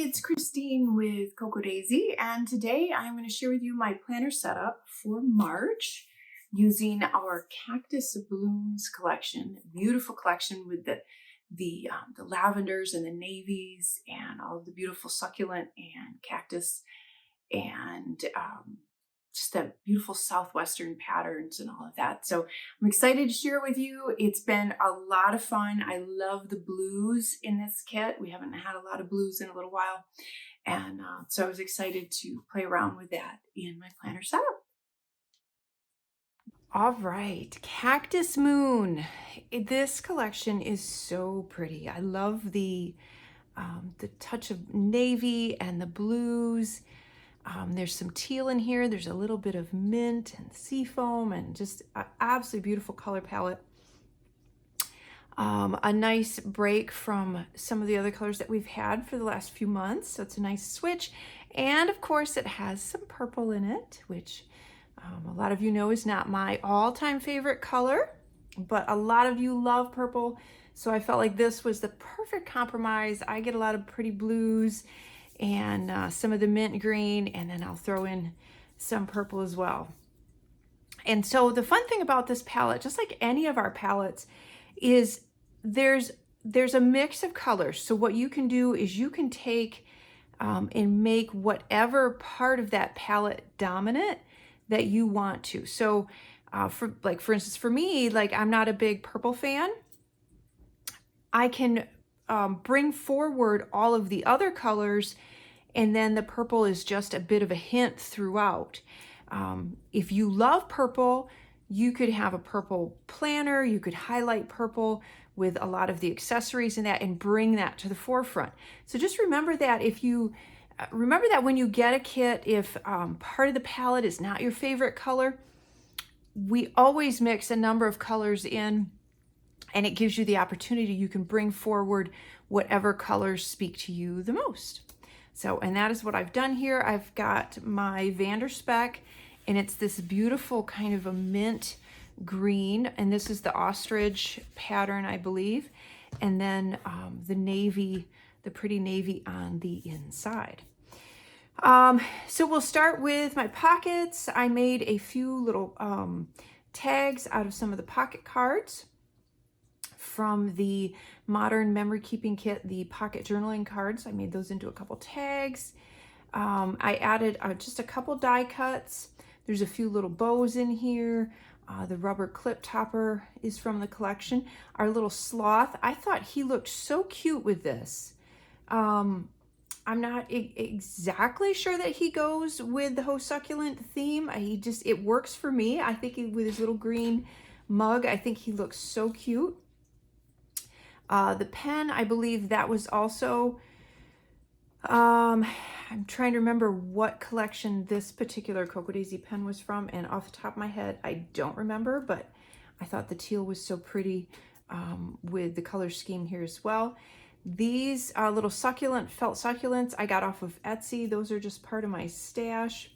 it's Christine with Coco Daisy, and today I'm going to share with you my planner setup for March using our Cactus Blooms collection. Beautiful collection with the lavenders and the navies and all of the beautiful succulent and cactus and just the beautiful southwestern patterns and all of that. So I'm excited to share it with you. It's been a lot of fun. I love the blues in this kit. We haven't had a lot of blues in a little while. And so I was excited to play around with that in my planner setup. All right, Cactus Moon. This collection is so pretty. I love the touch of navy and the blues. There's some teal in here. There's a little bit of mint and seafoam and just an absolutely beautiful color palette. A nice break from some of the other colors that we've had for the last few months. So it's a nice switch. And of course it has some purple in it, which a lot of you know is not my all-time favorite color, but a lot of you love purple. So I felt like this was the perfect compromise. I get a lot of pretty blues and some of the mint green, and then I'll throw in some purple as well. And so the fun thing about this palette, just like any of our palettes, is there's a mix of colors. So what you can do is you can take and make whatever part of that palette dominant that you want to. So for instance, for me, I'm not a big purple fan. I can bring forward all of the other colors, and then the purple is just a bit of a hint throughout. If you love purple, you could have a purple planner. You could highlight purple with a lot of the accessories in that and bring that to the forefront. So just remember that when you get a kit, if part of the palette is not your favorite color, we always mix a number of colors in, and it gives you the opportunity. You can bring forward whatever colors speak to you the most. So, and that is what I've done here. I've got my Vanderspec, and it's this beautiful kind of a mint green, and this is the ostrich pattern, I believe. And then the navy, the pretty navy on the inside. So we'll start with my pockets. I made a few little tags out of some of the pocket cards from the Modern Memory Keeping Kit, the pocket journaling cards. I made those into a couple tags. I added just a couple die cuts. There's a few little bows in here. The rubber clip topper is from the collection. Our little sloth, I thought he looked so cute with this. I'm not exactly sure that he goes with the whole succulent theme. It works for me. I think with his little green mug, I think he looks so cute. The pen, I believe that was also, I'm trying to remember what collection this particular Coco Daisy pen was from, and off the top of my head, I don't remember, but I thought the teal was so pretty with the color scheme here as well. These little felt succulents I got off of Etsy. Those are just part of my stash.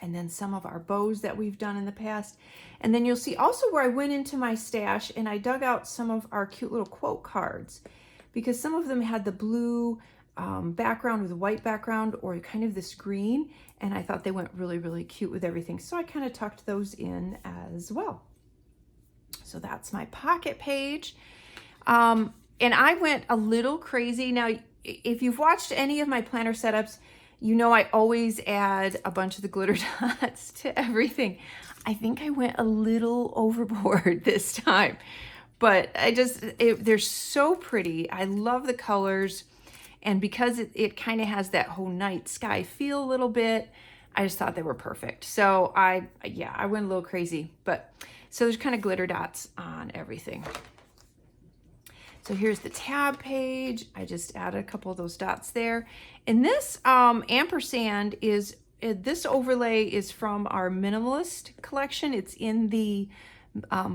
And then some of our bows that we've done in the past. And then you'll see also where I went into my stash and I dug out some of our cute little quote cards, because some of them had the blue background with a white background or kind of this green, and I thought they went really, really cute with everything. So I kind of tucked those in as well. So that's my pocket page. And I went a little crazy. Now, if you've watched any of my planner setups, you know I always add a bunch of the glitter dots to everything. I think I went a little overboard this time, but they're so pretty. I love the colors, and because it kind of has that whole night sky feel a little bit, I just thought they were perfect. So I went a little crazy, but so there's kind of glitter dots on everything. So here's the tab page. I just added a couple of those dots there. And this ampersand this overlay is from our Minimalist collection. It's in the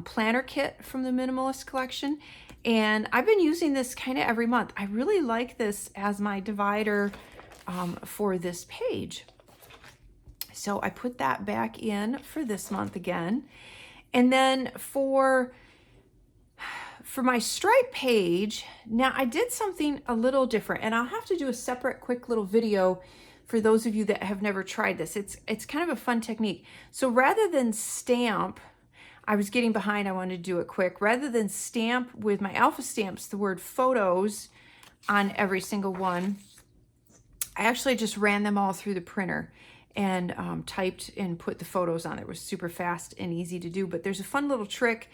planner kit from the Minimalist collection. And I've been using this kind of every month. I really like this as my divider for this page. So I put that back in for this month again. And then for for my stripe page, now I did something a little different, and I'll have to do a separate quick little video for those of you that have never tried this. It's kind of a fun technique. So rather than stamp, I was getting behind, I wanted to do it quick. Rather than stamp with my alpha stamps the word photos on every single one, I actually just ran them all through the printer and typed and put the photos on. It was super fast and easy to do, but there's a fun little trick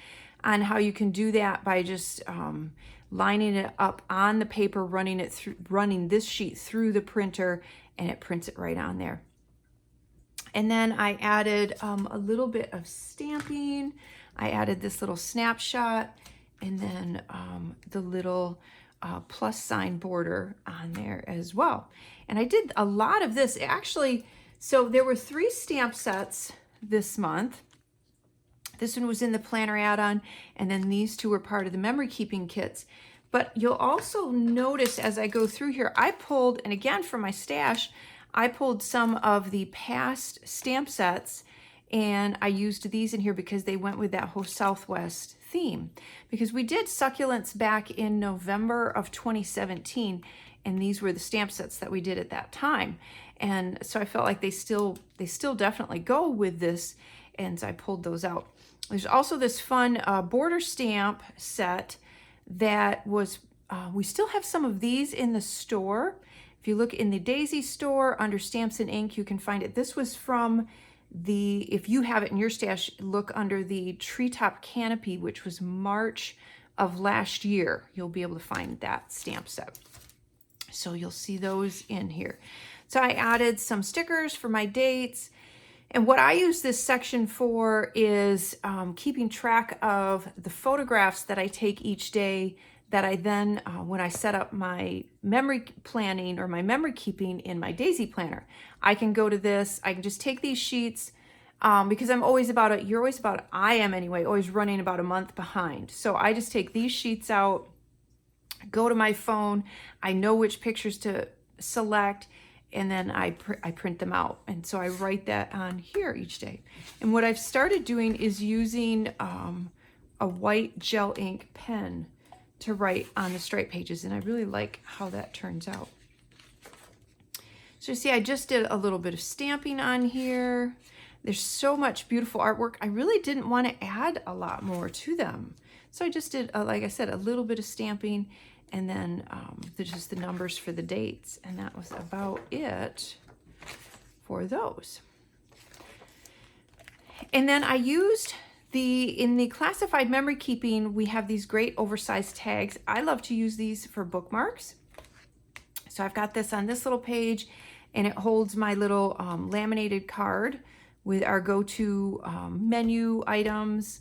on how you can do that by just lining it up on the paper, running this sheet through the printer, and it prints it right on there. And then I added a little bit of stamping. I added this little snapshot, and then the little plus sign border on there as well. And I did a lot of this actually. So there were 3 stamp sets this month. This one was in the planner add-on, and then these 2 were part of the memory keeping kits. But you'll also notice as I go through here, I pulled, and again for my stash, I pulled some of the past stamp sets, and I used these in here because they went with that whole Southwest theme. Because we did succulents back in November of 2017, and these were the stamp sets that we did at that time. And so I felt like they still definitely go with this, and so I pulled those out. There's also this fun border stamp set that was, we still have some of these in the store. If you look in the Daisy store under Stamps and Ink, you can find it. This was from the, if you have it in your stash, look under the Treetop Canopy, which was March of last year. You'll be able to find that stamp set. So you'll see those in here. So I added some stickers for my dates. And what I use this section for is keeping track of the photographs that I take each day that I then, when I set up my memory planning or my memory keeping in my Daisy planner, I can go to this, I can just take these sheets because I'm always I am anyway, always running about a month behind. So I just take these sheets out, go to my phone, I know which pictures to select, and then I print them out. And so I write that on here each day. And what I've started doing is using a white gel ink pen to write on the stripe pages, and I really like how that turns out. So you see, I just did a little bit of stamping on here. There's so much beautiful artwork. I really didn't want to add a lot more to them. So I just did, like I said, a little bit of stamping, and then just the numbers for the dates. And that was about it for those. And then I used in the classified memory keeping, we have these great oversized tags. I love to use these for bookmarks. So I've got this on this little page, and it holds my little laminated card with our go-to menu items.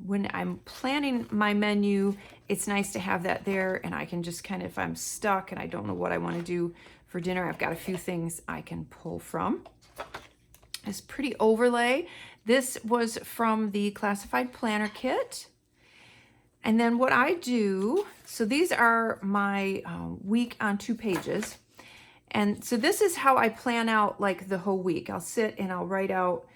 When I'm planning my menu, it's nice to have that there, and I can just kind of, if I'm stuck and I don't know what I want to do for dinner, I've got a few things I can pull from. This pretty overlay. This was from the Classified Planner Kit. And then what I do, so these are my week on 2 pages. And so this is how I plan out like the whole week. I'll sit and I'll write out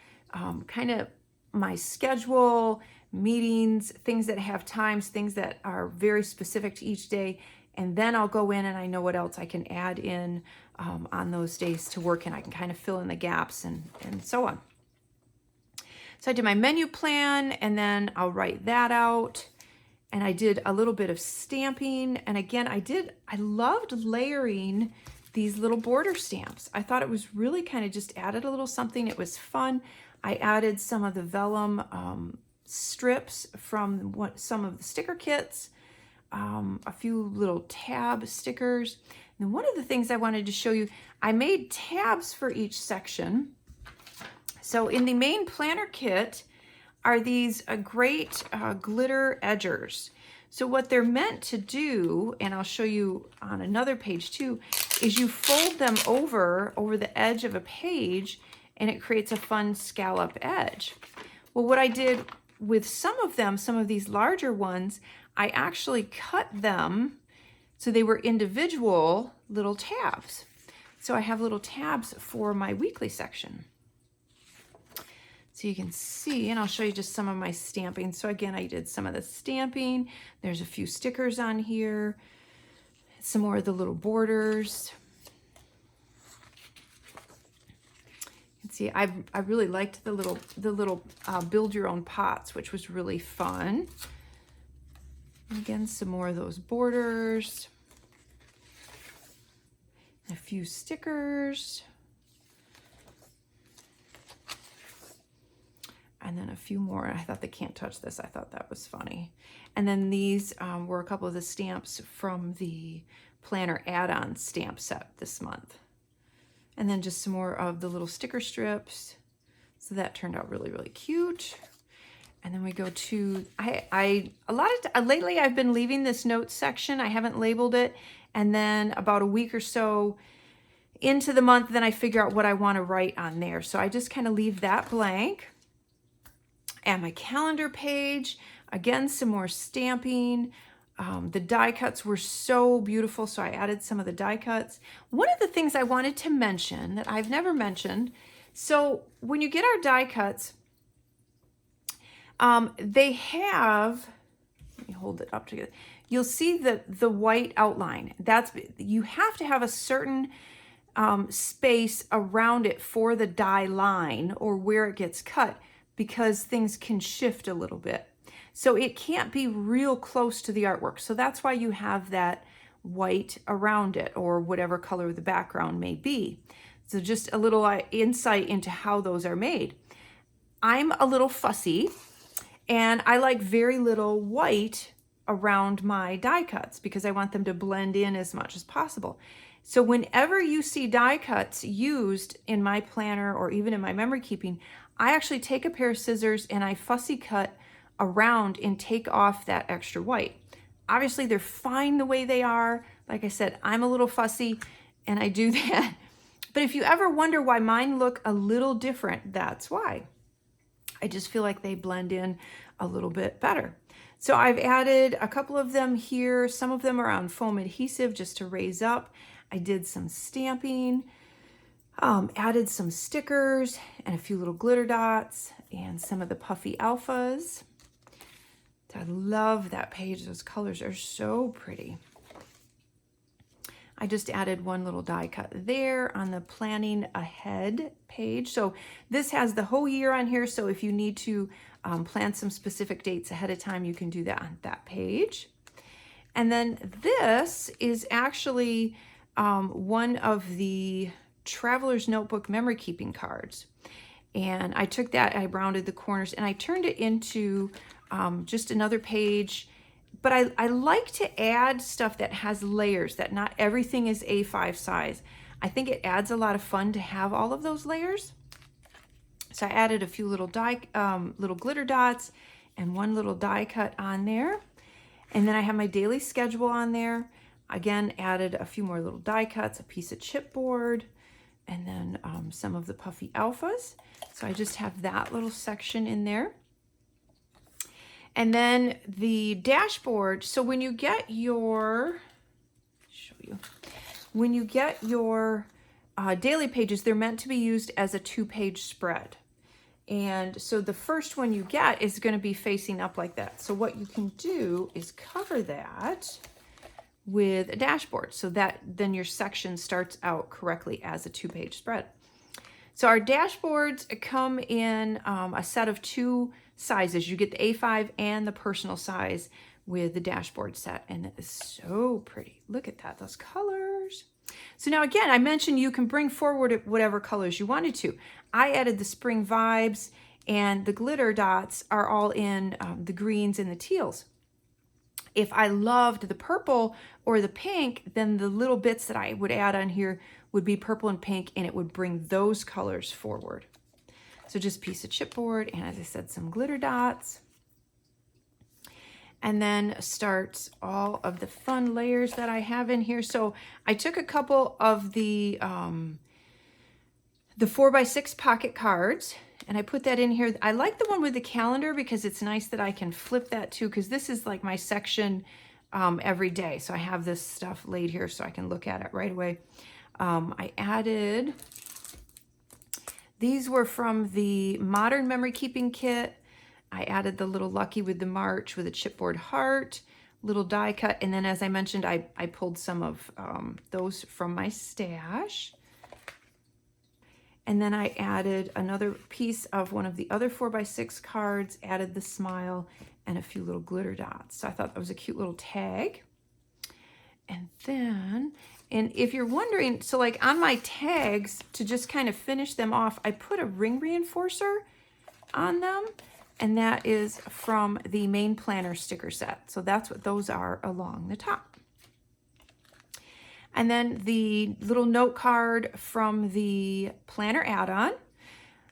kind of my schedule, meetings, things that have times, things that are very specific to each day. And then I'll go in and I know what else I can add in on those days to work, and I can kind of fill in the gaps and so on. So I did my menu plan, and then I'll write that out. And I did a little bit of stamping. And again, I loved layering these little border stamps. I thought it was really kind of just added a little something. It was fun. I added some of the vellum strips from some of the sticker kits, a few little tab stickers. And one of the things I wanted to show you, I made tabs for each section. So in the main planner kit are these great glitter edgers. So what they're meant to do, and I'll show you on another page too, is you fold them over the edge of a page, and it creates a fun scallop edge. Well, what I did with some of these larger ones, I actually cut them so they were individual little tabs. So I have little tabs for my weekly section. So you can see, and I'll show you just some of my stamping. So again, I did some of the stamping. There's a few stickers on here, some more of the little borders. You can see I really liked the little build your own pots, which was really fun. And again, some more of those borders, a few stickers. And then a few more. I thought they can't touch this. I thought that was funny. And then these were a couple of the stamps from the planner add-on stamp set this month. And then just some more of the little sticker strips. So that turned out really, really cute. And then we go to, lately I've been leaving this notes section. I haven't labeled it. And then about a week or so into the month, then I figure out what I want to write on there. So I just kind of leave that blank. And my calendar page, again, some more stamping. The die cuts were so beautiful, so I added some of the die cuts. One of the things I wanted to mention that I've never mentioned, so when you get our die cuts, they have, let me hold it up together. You'll see the white outline. You have to have a certain space around it for the die line or where it gets cut, because things can shift a little bit. So it can't be real close to the artwork. So that's why you have that white around it or whatever color the background may be. So just a little insight into how those are made. I'm a little fussy and I like very little white around my die cuts because I want them to blend in as much as possible. So whenever you see die cuts used in my planner or even in my memory keeping, I actually take a pair of scissors and I fussy cut around and take off that extra white. Obviously, they're fine the way they are. Like I said, I'm a little fussy and I do that. But if you ever wonder why mine look a little different, that's why. I just feel like they blend in a little bit better. So I've added a couple of them here. Some of them are on foam adhesive just to raise up. I did some stamping. Added some stickers and a few little glitter dots and some of the puffy alphas. I love that page. Those colors are so pretty. I just added one little die cut there on the planning ahead page. So this has the whole year on here. So if you need to plan some specific dates ahead of time, you can do that on that page. And then this is actually one of the Traveler's Notebook memory keeping cards. And I took that, I rounded the corners and I turned it into just another page. But I like to add stuff that has layers, that not everything is A5 size. I think it adds a lot of fun to have all of those layers. So I added a few little little glitter dots and one little die cut on there. And then I have my daily schedule on there. Again, added a few more little die cuts, a piece of chipboard, and then some of the puffy alphas. So I just have that little section in there. And then the dashboard. So when you get your, when you get your daily pages, they're meant to be used as a 2-page spread. And so the first one you get is going to be facing up like that. So what you can do is cover that with a dashboard so that then your section starts out correctly as a 2-page spread. So our dashboards come in a set of 2 sizes. You get the A5 and the personal size with the dashboard set, and it is so pretty. Look at that, those colors. So now again, I mentioned you can bring forward whatever colors you wanted to. I added the spring vibes, and the glitter dots are all in the greens and the teals. If I loved the purple or the pink, then the little bits that I would add on here would be purple and pink, and it would bring those colors forward. So just a piece of chipboard, and as I said, some glitter dots. And then starts all of the fun layers that I have in here. So I took a couple of the 4x6 pocket cards, and I put that in here. I like the one with the calendar because it's nice that I can flip that too, because this is like my section every day. So I have this stuff laid here so I can look at it right away. I added These were from the Modern Memory Keeping Kit. I added the little Lucky with the March with a chipboard heart, little die cut, and then as I mentioned, I pulled some of those from my stash. And then I added another piece of one of the other 4x6 cards, added the smile and a few little glitter dots. So I thought that was a cute little tag. And then, and if you're wondering, so like on my tags, to just kind of finish them off, I put a ring reinforcer on them. And that is from the main planner sticker set. So that's what those are along the top. And then the little note card from the planner add-on.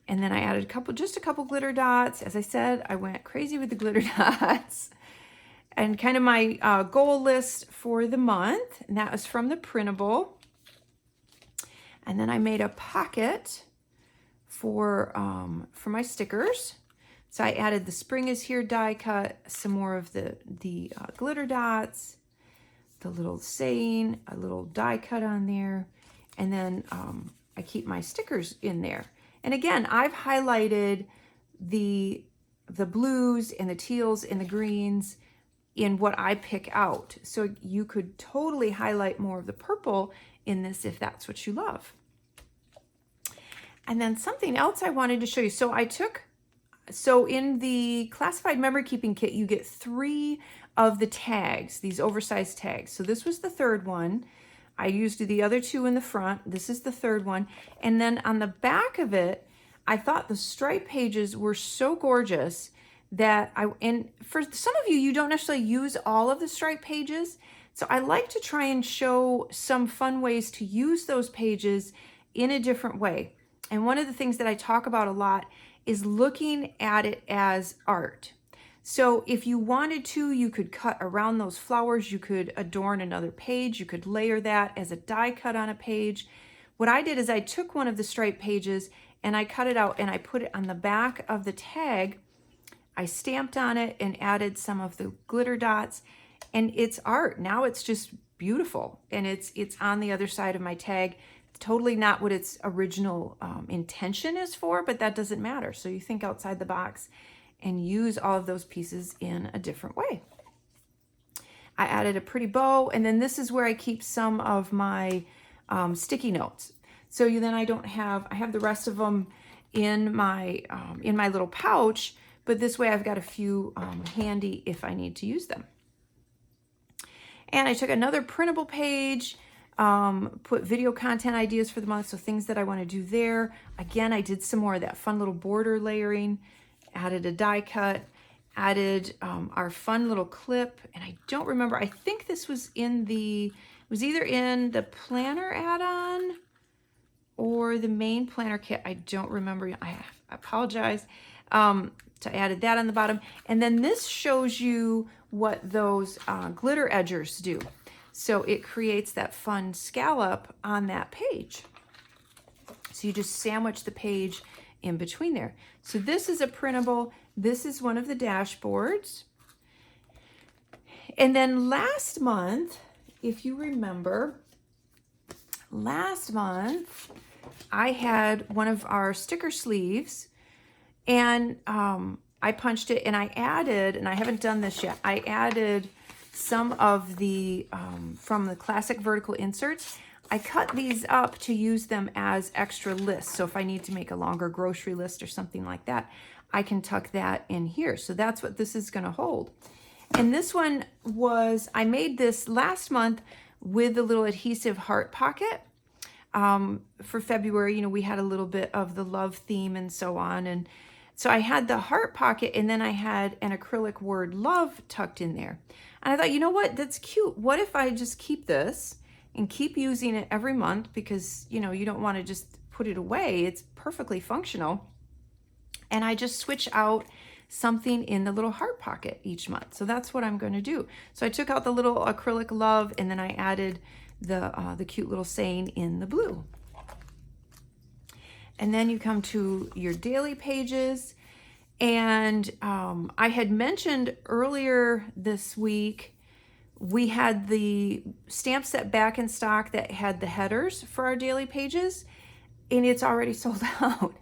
And then I added just a couple glitter dots. As I said, I went crazy with the glitter dots. And kind of my goal list for the month. And that was from the printable. And then I made a pocket for my stickers. So I added the Spring is Here die cut, some more of the glitter dots, the little saying, a little die cut on there, and then I keep my stickers in there. And again, I've highlighted the blues and the teals and the greens in what I pick out. So you could totally highlight more of the purple in this if that's what you love. And then something else I wanted to show you. So in the classified memory keeping kit, you get 3 of the tags, these oversized tags. So this was the 3rd one. I used the other 2 in the front. This is the 3rd one. And then on the back of it, I thought the stripe pages were so gorgeous that and for some of you, you don't necessarily use all of the stripe pages. So I like to try and show some fun ways to use those pages in a different way. And one of the things that I talk about a lot is looking at it as art. So if you wanted to, you could cut around those flowers, you could adorn another page, you could layer that as a die cut on a page. What I did is I took one of the stripe pages and I cut it out and I put it on the back of the tag. I stamped on it and added some of the glitter dots, and it's art. Now it's just beautiful, and it's on the other side of my tag. Totally not what its original intention is for, but that doesn't matter. So you think outside the box and use all of those pieces in a different way. I added a pretty bow, and then this is where I keep some of my sticky notes. So then I have the rest of them in my little pouch, but this way I've got a few handy if I need to use them. And I took another printable page, put video content ideas for the month, so things that I want to do there. Again, I did some more of that fun little border layering, added a die cut, added our fun little clip, and I don't remember, I think this was it was either in the planner add-on or the main planner kit. I don't remember, I apologize. So I added that on the bottom. And then this shows you what those glitter edgers do. So it creates that fun scallop on that page. So you just sandwich the page in between there. So this is a printable. This is one of the dashboards. And then last month, if you remember, last month I had one of our sticker sleeves, and I punched it and I added, and I haven't done this yet, I added some of the, from the classic vertical inserts. I cut these up to use them as extra lists. So if I need to make a longer grocery list or something like that, I can tuck that in here. So that's what this is going to hold. And this one was, I made this last month with the little adhesive heart pocket. For February, you know, we had a little bit of the love theme and so on. And so I had the heart pocket, and then I had an acrylic word love tucked in there. And I thought, you know what, that's cute. What if I just keep this and keep using it every month, because, you know, you don't want to just put it away. It's perfectly functional. And I just switch out something in the little heart pocket each month. So that's what I'm going to do. So I took out the little acrylic love, and then I added the cute little saying in the blue. And then you come to your daily pages. And I had mentioned earlier this week, we had the stamp set back in stock that had the headers for our daily pages, and it's already sold out.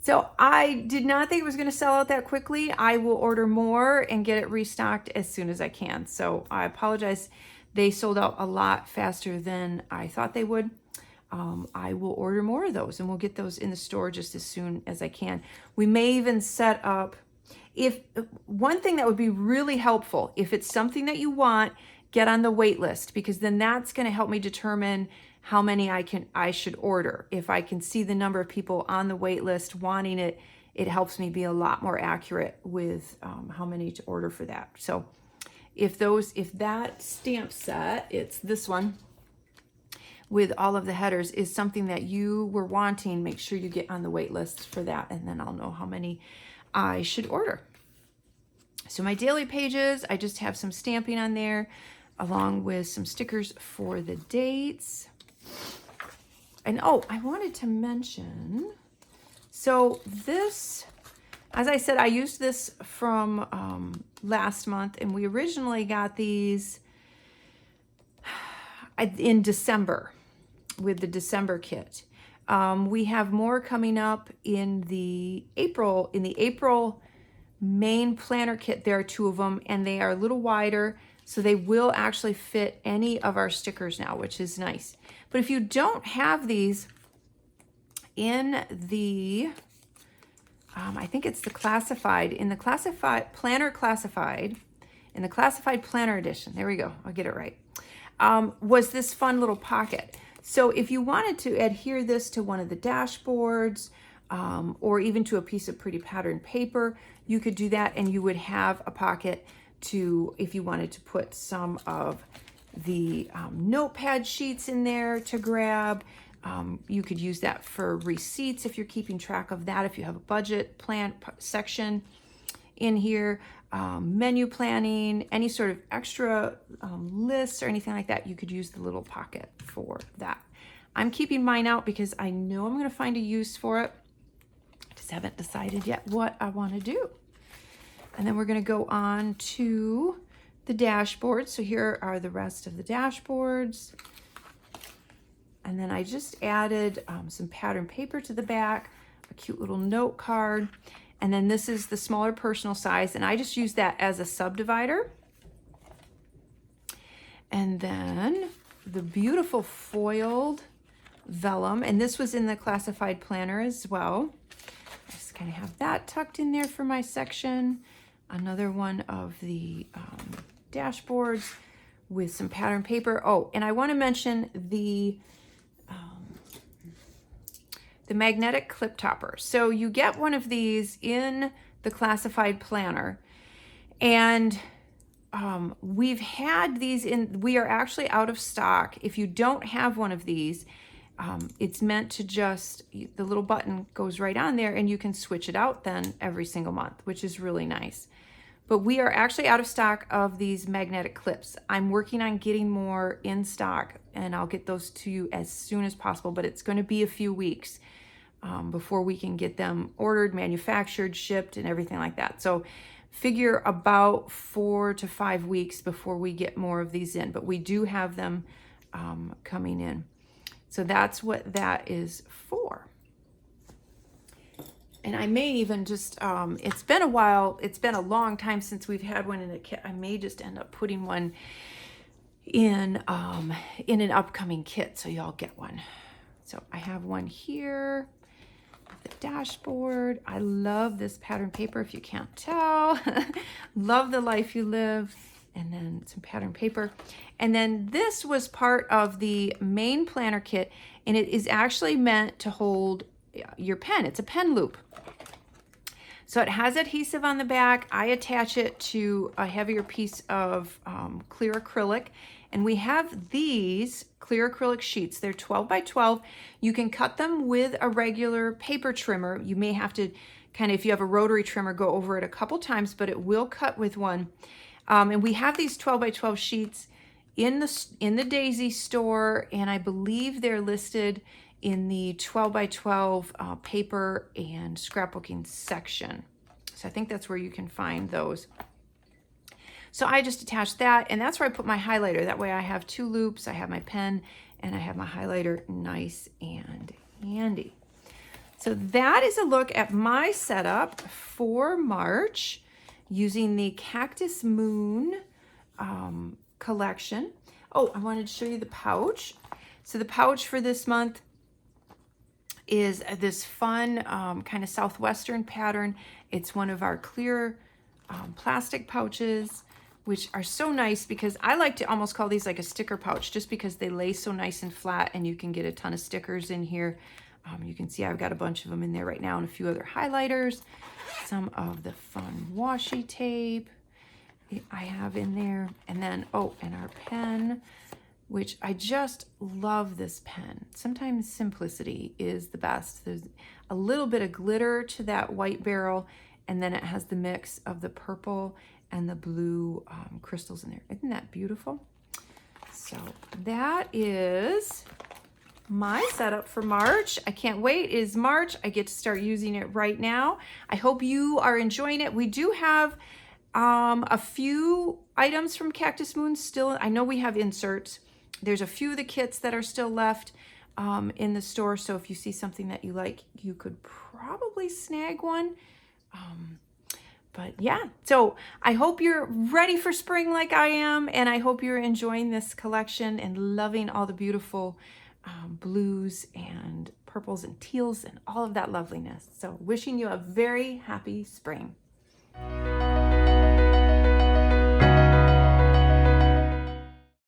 So I did not think it was going to sell out that quickly. I will order more and get it restocked as soon as I can. So I apologize. They sold out a lot faster than I thought they would. I will order more of those and we'll get those in the store just as soon as I can. We may even set up, if one thing that would be really helpful, if it's something that you want, get on the wait list, because then that's going to help me determine how many I should order. If I can see the number of people on the wait list wanting it, it helps me be a lot more accurate with how many to order for that. So if that stamp set, it's this one with all of the headers, is something that you were wanting, make sure you get on the wait list for that, and then I'll know how many I should order. So my daily pages, I just have some stamping on there along with some stickers for the dates. And oh, I wanted to mention, so this, as I said, I used this from last month, and we originally got these in December with the December kit. We have more coming up in the April main planner kit. There are 2 of them, and they are a little wider, so they will actually fit any of our stickers now, which is nice. But if you don't have these in the, I think it's the classified, in the classified planner classified, in the classified planner edition, there we go, I'll get it right, was this fun little pocket. So if you wanted to adhere this to one of the dashboards, or even to a piece of pretty patterned paper, you could do that, and you would have a pocket to, if you wanted to put some of the notepad sheets in there to grab. You could use that for receipts if you're keeping track of that, if you have a budget plan section in here, menu planning, any sort of extra lists or anything like that, you could use the little pocket for that. I'm keeping mine out because I know I'm going to find a use for it. I just haven't decided yet what I want to do. And then we're going to go on to the dashboard. So here are the rest of the dashboards. And then I just added some pattern paper to the back, a cute little note card. And then this is the smaller personal size, and I just use that as a subdivider. And then the beautiful foiled vellum, and this was in the classified planner as well. I just kind of have that tucked in there for my section. Another one of the dashboards with some pattern paper. Oh, and I want to mention the magnetic clip topper. So you get one of these in the classified planner, and we've had these in, we are actually out of stock. If you don't have one of these, it's meant to just, the little button goes right on there and you can switch it out then every single month, which is really nice. But we are actually out of stock of these magnetic clips. I'm working on getting more in stock, and I'll get those to you as soon as possible, but it's going to be a few weeks before we can get them ordered, manufactured, shipped, and everything like that. So figure about 4 to 5 weeks before we get more of these in, but we do have them coming in. So that's what that is for. And I may even just, it's been a while, it's been a long time since we've had one in a kit. I may just end up putting one in an upcoming kit, so y'all get one. So I have one here, the dashboard. I love this pattern paper, if you can't tell. Love the life you live. And then some pattern paper. And then this was part of the main planner kit, and it is actually meant to hold your pen. It's a pen loop. So it has adhesive on the back. I attach it to a heavier piece of clear acrylic, and we have these clear acrylic sheets. They're 12 by 12. You can cut them with a regular paper trimmer. You may have to kind of, if you have a rotary trimmer, go over it a couple times, but it will cut with one. And we have these 12 by 12 sheets in the Daisy store, and I believe they're listed in the 12 by 12 paper and scrapbooking section. So I think that's where you can find those. So I just attached that, and that's where I put my highlighter. That way I have 2 loops, I have my pen, and I have my highlighter nice and handy. So that is a look at my setup for March using the Cactus Moon collection. Oh, I wanted to show you the pouch. So the pouch for this month is this fun kind of Southwestern pattern. It's one of our clear plastic pouches, which are so nice because I like to almost call these like a sticker pouch just because they lay so nice and flat and you can get a ton of stickers in here. You can see I've got a bunch of them in there right now and a few other highlighters, some of the fun washi tape I have in there, and then, oh, and our pen, which I just love this pen. Sometimes simplicity is the best. There's a little bit of glitter to that white barrel, and then it has the mix of the purple and the blue crystals in there. Isn't that beautiful? So that is my setup for March. I can't wait. It is March. I get to start using it right now. I hope you are enjoying it. We do have a few items from Cactus Moon still. I know we have inserts. There's a few of the kits that are still left in the store. So if you see something that you like, you could probably snag one. But yeah, so I hope you're ready for spring like I am, and I hope you're enjoying this collection and loving all the beautiful blues and purples and teals and all of that loveliness. So wishing you a very happy spring.